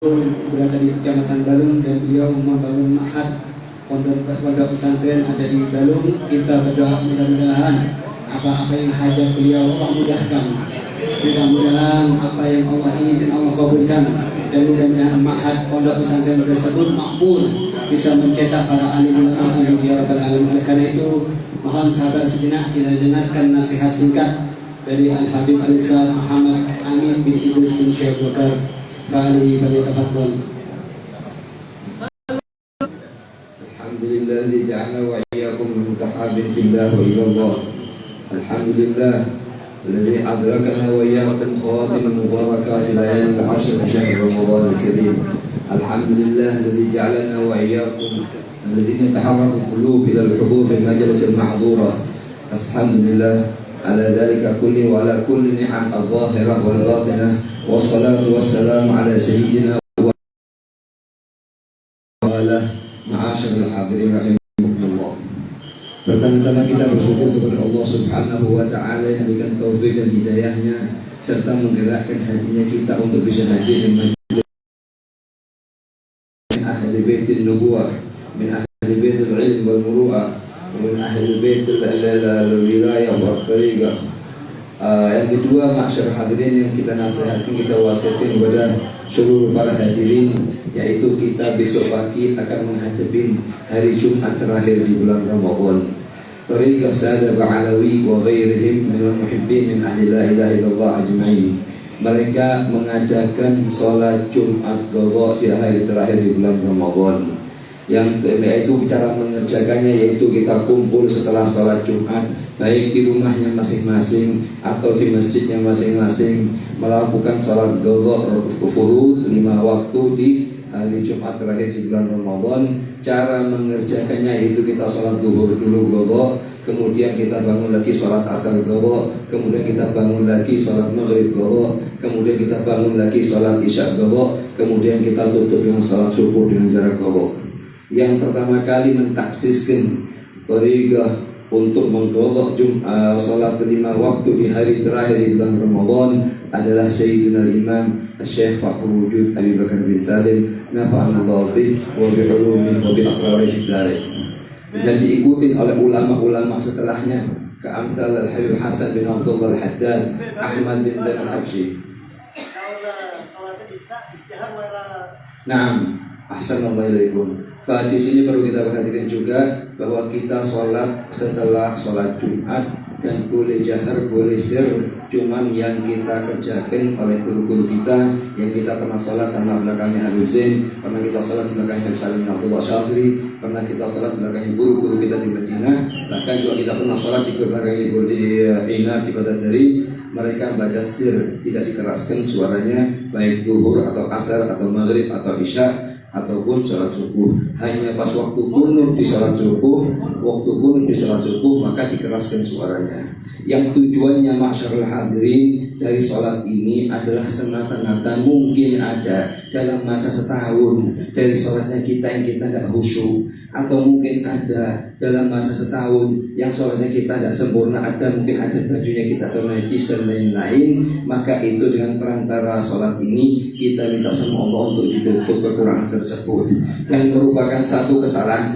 berada di Kecamatan Balung dan beliau membangun ma'had pondok pesantren ada di Balung. Kita berdoa mudah-mudahan apa-apa yang hajat beliau Allah mudahkan. Mudah-mudahan apa yang Allah inginkan Allah kabulkan, dan mudah-mudahan ma'had pondok pesantren tersebut makmur bisa mencetak para alim ulama ya rabbal alamin. Oleh karena itu mohon sabar sejenak, kita dengarkan nasihat singkat dari Al-Habib Al-Ustaz Muhammad Amin bin Idris bin Syekh Bakar Fa'alihi falyatafaddal. Alhamdulillah alladzi ja'alna wa iyyakum mutahabbin fillah wa ila Allah. Alhamdulillah alladzi adrakana wa iyyakum khawatim mubarakati layal 'ashr syahr Ramadan al-karim. Alhamdulillah alladzi ja'alana wa iyyakum alladhina taharraku qulub ila al-hudur fi majlis al-mahdhura. Alhamdulillah ala dhalika kulli wa ala kulli ni'am al-zahirah wal batinah. Wassalatu wassalamu ala sayyidina wa ala ma'asyaril hadirin rahimakumullah. Pertama-tama kita bersyukur kepada Allah Subhanahu wa taala yang memberikan taufik dan hidayahnya serta menggerakkan hatinya kita untuk bisa hadir di majelis min ahli baitin nubuwah, min ahli baitil ilm wal muru'ah, min ahli baitil wilayah wal tariqah. Yang kedua, masyarakat hadirin yang kita nasihatkan, kita wasiatin kepada seluruh para hadirin, yaitu kita besok pagi akan menghadapi hari Jumat terakhir di bulan Ramadan. Tariqah Sahadah Ba'alawi wa ghairihim minal muhibbin min ahli la ilaha illallah ajma'in. Mereka mengadakan sholat Jumat Qadha di hari terakhir di bulan Ramadan. Yaitu cara mengerjakannya yaitu kita kumpul setelah sholat Jumat, baik di rumahnya masing-masing atau di masjidnya masing-masing, melakukan sholat qadha furud 5 waktu di hari Jumat terakhir di bulan Ramadan. Cara mengerjakannya yaitu kita sholat zuhur dulu qadha, kemudian kita bangun lagi sholat asar qadha, kemudian kita bangun lagi sholat maghrib qadha, kemudian kita bangun lagi sholat isya qadha, kemudian kita tutup dengan sholat subuh dengan jarak qadha. Yang pertama kali mentaksiskan tariqah untuk mengqadha salat 5 waktu di hari terakhir di bulan Ramadan adalah Sayyidina Imam Syekh Fakhrul Wujud Abi Bakar bin Salim nafa'anallahu bih wa bi ulumihi wa bi asrarihi fid dharain, dan diikuti oleh ulama-ulama setelahnya ka'amsal Al-Habib Hasan bin Abdullah Al-Haddad, Ahmad bin Zain Al-Habsyi. Naam, ahsanallahu ilaikum. Di sini perlu kita perhatikan juga bahwa kita sholat setelah sholat Jumat dan boleh jahar, boleh sir, cuman yang kita kerjakan oleh guru-guru kita yang kita pernah sholat sama belakangnya Habib Zain, pernah kita sholat belakangnya Habib Salim bin Abdullah Syafri, pernah kita sholat belakangnya guru-guru kita di Madinah, bahkan juga kita pernah sholat di belakangnya guru di Ina di Kota Dari. Mereka baca sir, tidak dikeraskan suaranya, baik zuhur atau asar atau maghrib atau isya ataupun sholat subuh. Hanya pas waktu kunut di sholat subuh, maka dikeraskan suaranya. Yang tujuannya masyarul hadirin dari sholat ini adalah semata-mata mungkin ada dalam masa setahun dari sholatnya kita yang kita tidak khusyuk, atau mungkin ada dalam masa setahun yang sholatnya kita tidak sempurna, ada mungkin ada bajunya kita ternajis dan lain-lain. Maka itu dengan perantara sholat ini kita minta sama Allah untuk ditutup kekurangan tersebut, yang merupakan satu kesalahan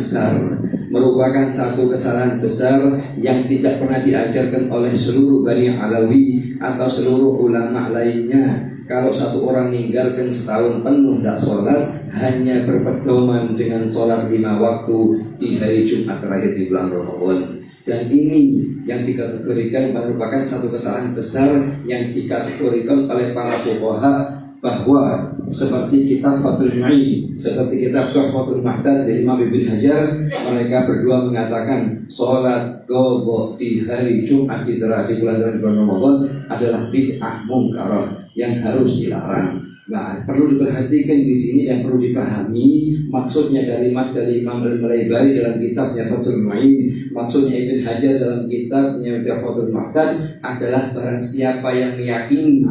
besar yang tidak pernah diajarkan oleh seluruh Bani Alawi atau seluruh ulama lainnya. Kalau satu orang meninggalkan setahun penuh tidak sholat, hanya berpedoman dengan sholat 5 waktu di hari Jumat terakhir di bulan Ramadan. Dan ini yang dikategorikan merupakan satu kesalahan besar yang dikategorikan oleh para fuqaha, bahwa seperti kitab Fathul Mu'in, seperti kitab Tuhfatul Muhtaj dari Imam Ibn Hajar, mereka berdua mengatakan sholat qadha di hari Jumat di terakhir bulan Ramadan adalah bid'ah munkarah yang harus dilarang. Nah, perlu diperhatikan di sini dan perlu difahami maksudnya kalimat dari Imam Al-Malaybari dalam kitabnya Fathul Mu'in, maksudnya Ibn Hajar dalam kitabnya Tuhfatul Muhtaj adalah barang siapa yang meyakini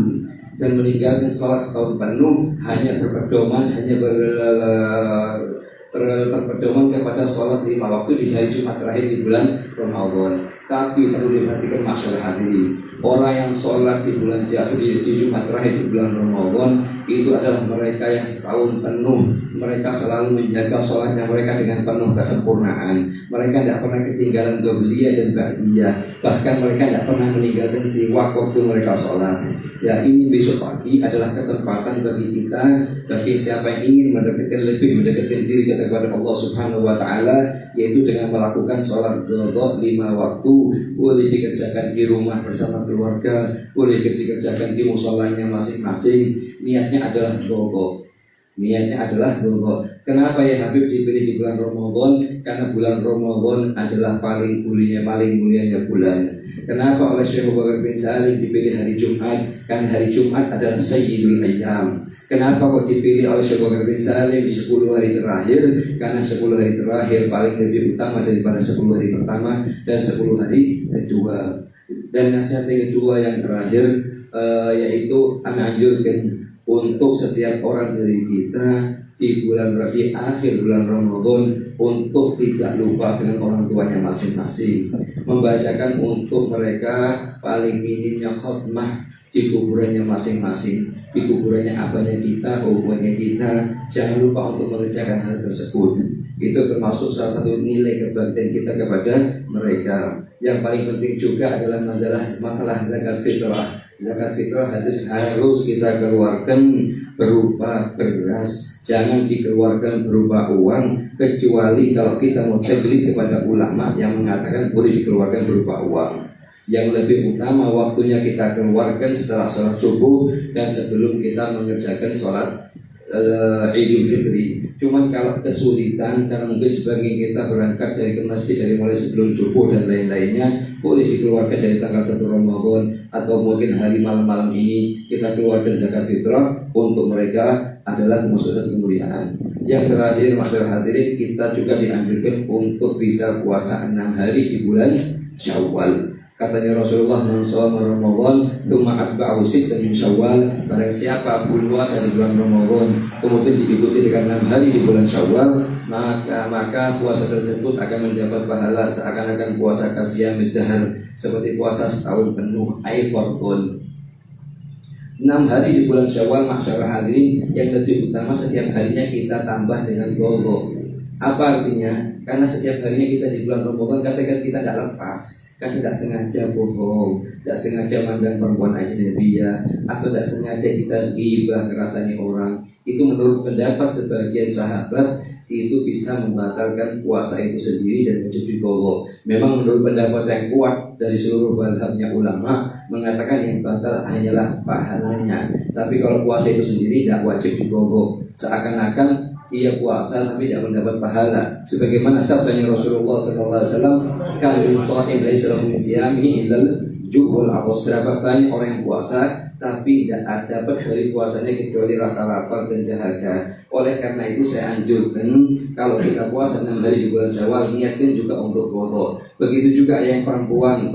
dan meninggalkan sholat setahun penuh hanya berpedoman kepada sholat 5 waktu di hari Jumat terakhir di bulan Ramadan. Tapi perlu diperhatikan masyarakat hadirin, orang yang sholat di bulan di Jumat terakhir di bulan Ramadan itu adalah mereka yang setahun penuh mereka selalu menjaga sholatnya mereka dengan penuh kesempurnaan. Mereka tidak pernah ketinggalan qobliyah dan ba'diyah. Bahkan mereka tidak pernah meninggalkan siwak waktu mereka sholat. Ya, ini besok pagi adalah kesempatan bagi kita, bagi siapa yang ingin mendekatkan diri kita kepada Allah Subhanahu wa taala, yaitu dengan melakukan sholat qadha 5 waktu. Boleh dikerjakan di rumah bersama keluarga, boleh dikerjakan di musholanya masing-masing. Niatnya adalah qadha. Kenapa ya Habib dipilih di bulan Ramadan? Karena bulan Ramadan adalah paling mulianya bulan. Kenapa oleh Syekh Abu Bakar bin Salim dipilih hari Jumat? Karena hari Jumat adalah sayyidul ayyam. Kenapa kok dipilih oleh Syekh Abu Bakar bin Salim di 10 hari terakhir? Karena 10 hari terakhir paling lebih utama daripada 10 hari pertama dan 10 hari kedua. Dan nasihat yang kedua yang terakhir yaitu anjurkan untuk setiap orang dari kita di akhir bulan Ramadan untuk tidak lupa dengan orang tuanya masing-masing, membacakan untuk mereka paling minimnya khutbah di kuburannya masing-masing, di kuburannya abahnya kita, ibunya kita. Jangan lupa untuk mengerjakan hal tersebut. Itu termasuk salah satu nilai kebaktian kita kepada mereka. Yang paling penting juga adalah masalah zakat fitrah. Zakat fitrah harus kita keluarkan berupa beras, jangan dikeluarkan berupa uang, kecuali kalau kita mau taklid kepada ulama yang mengatakan boleh dikeluarkan berupa uang. Yang lebih utama waktunya kita keluarkan setelah sholat subuh dan sebelum kita mengerjakan sholat Idul Fitri. Cuman kalau kesulitan, karena mungkin sebagian kita berangkat dari ke masjid dari mulai sebelum subuh dan lain-lainnya, boleh dikeluarkan dari tanggal 1 Ramadan atau mungkin hari malam-malam ini kita keluarkan zakat fitrah untuk mereka adalah maksud kemuliaan. Yang terakhir, masyarakat hadirin, kita juga dianjurkan untuk bisa puasa 6 hari di bulan Syawal. Katanya Rasulullah, man shoma Ramadan tsumma atba'ahu sittan min Syawal, barang siapa puasa di bulan Ramadan kemudian diikuti dengan 6 hari di bulan Syawal, maka puasa tersebut akan mendapat pahala seakan-akan puasa kasiyamid dahar, seperti puasa setahun penuh. Ai fardun 6 hari di bulan Syawal, masyarakat hadirin, yang lebih utama setiap harinya kita tambah dengan qadha. Apa artinya? Karena setiap harinya kita di bulan Ramadan katakan kita tidak lepas, kan tidak sengaja bohong, tidak sengaja mandang perempuan ajnabiyah, atau tidak sengaja kita ghibah ngerasani orang. Itu menurut pendapat sebagian sahabat itu bisa membatalkan puasa itu sendiri dan menjadi qadha. Memang menurut pendapat yang kuat dari seluruh mazhabnya ulama mengatakan yang batal hanyalah pahalanya. Tapi kalau puasa itu sendiri tidak wajib diqadha. Seakan-akan ia puasa tapi tidak mendapat pahala, sebagaimana sabdanya Rasulullah SAW, "Kan min sha'im laisa lahu min siyamihi illa al-ju'ul atas." Berapa banyak orang yang puasa tapi tidak dapat dari puasanya kecuali rasa lapar dan dahaga. Oleh karena itu saya anjurkan kalau kita puasa 6 hari di bulan Syawal, niatkan juga untuk qadha. Begitu juga yang perempuan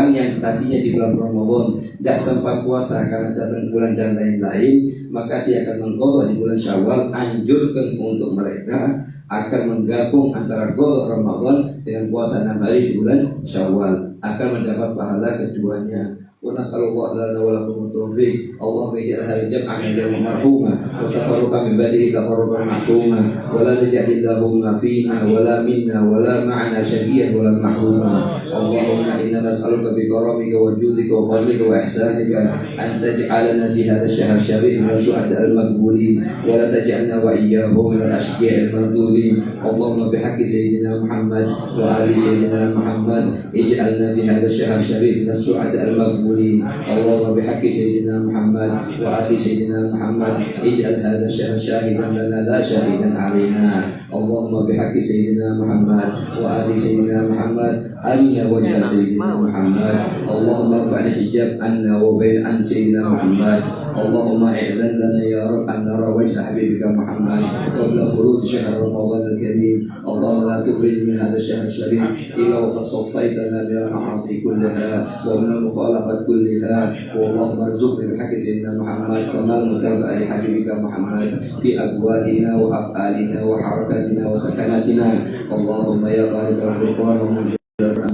yang tadinya di bulan Ramadan tidak sempat puasa karena datang bulan dan lain-lain, maka dia akan mengqadha di bulan Syawal. Anjurkan untuk mereka akan menggabung antara qadha Ramadan dengan puasa 6 hari di bulan Syawal, akan mendapat pahala keduanya. ونسأل الله لنا ولكم التوفيق. اللهم اجعل هذا الجمع عندنا مرحوما وتفرقا من بعده تفرقا معصوما ولا تجعل اللهم فينا ولا منا ولا معنا شقيا ولا محروما. اللهم إنا نسألك بكرمك وجودك وفضلك وإحسانك أن تجعلنا في هذا الشهر الشريف من السعداء المقبولين ولا تجعلنا وإياهم من الأشقياء المردودين. اللهم بحق سيدنا محمد وآل سيدنا محمد اجعلنا في هذا الشهر الشريف من السعداء المقبولين. اللهم بحق سيدنا محمد وآل سيدنا محمد اجعل هذا الشهر شاهدا لنا لا شاهدا علينا. اللهم بحق سيدنا محمد وآل سيدنا محمد أرنا وجه سيدنا محمد. اللهم ارفع الحجاب عنا وبين عن سيدنا محمد. اللهم اعلن لنا يا رب أن نرى وجه حبيبك محمد قبل خروج شهر رمضان الكريم. اللهم لا تخرج من هذا الشهر الشريف إلا وقد صفيتنا من المعاصي كلها ومن المخالفات كلها. اللهم ارزقنا بحق سيدنا محمد كمال متابعة لحبيبك محمد في أقوالنا وأفعالنا وحركاتنا وسكناتنا. اللهم يا خالق الفرقان ومنزل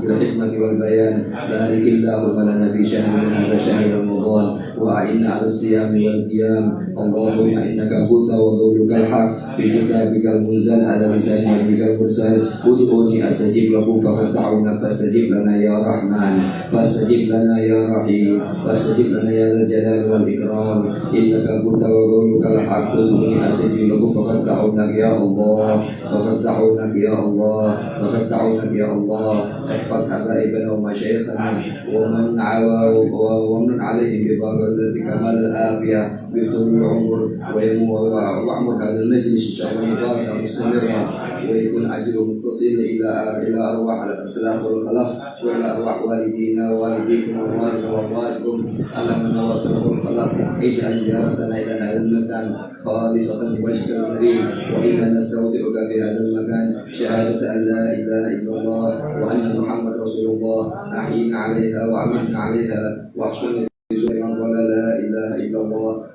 بالحكمة والبيان بارك اللهم لنا في شهرنا هذا شهر رمضان وأعنا على الصيام والقيام. اللهم إنك قلت وقولك الحق في كتابك المنزل على لسان نبيك المرسل ادعوني أستجب لكم فقد دعونا فاستجب لنا يا رحمن فاستجب لنا يا رحيم فاستجب لنا يا ذا الجلال والإكرام. إنك قلت وقولك الحق ادعوني أستجب لكم فقد دعوناك يا الله فقد دعوناك يا الله فقد دعوناك يا الله. احفظ حبائبنا ومشايخنا ومن عليهم ببركة كمال العافية بطول العمر واعمر هذا المجلس إن شاء الله مباركة مستمرة ويكون أجره متصل إلى أرواح السلف والخلف وإلى أرواح والدينا ووالديكم وأموالنا وأموالكم على من وصلهم الخلف. اجعل زيارتنا إلى هذا المكان خالصة لوجهك الكريم وإنا نستودعك في هذا المكان شهادة أن لا إله إلا الله وأن محمد رسول الله. أحينا عليها وأمتنا عليها واحشرنا في زمرة من قال لا إله إلا الله.